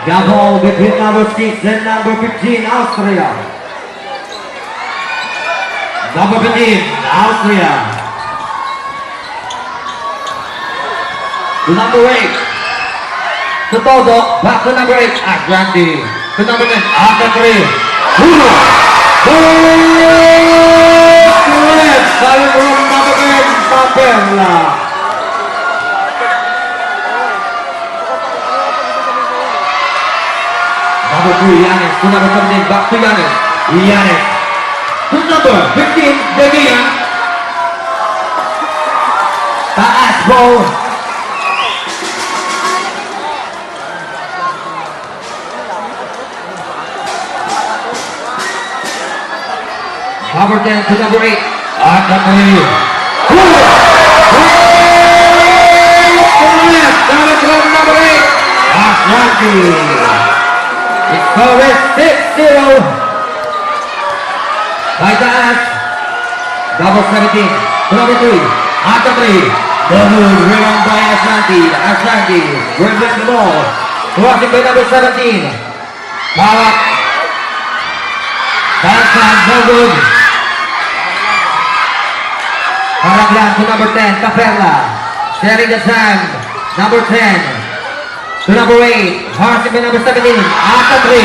Double between number 6 and number 15, Austria. Number 15, Austria. To number 8. To Todo, back to number 8, Ashanti. To number 9, after 3. Uno. Correct. Coming from number 10, Paperla. Number 3, Yanis. To number 17, back to Yanis. Yanis. To number 15, Demian. Taas ball. Number 10 to number 8. Akatri. Number 8. Ashanti. It's over 6-0. By taas. Number 17 to number 3. Akatri. The move rebound by Ashanti. Ashanti dribbling the ball. Crossing by number 17. Power. That's no good. Paraglan to number 10, Caperla. Sharing the sand. Number 10 to number 8. Harsing by number 17. After 3.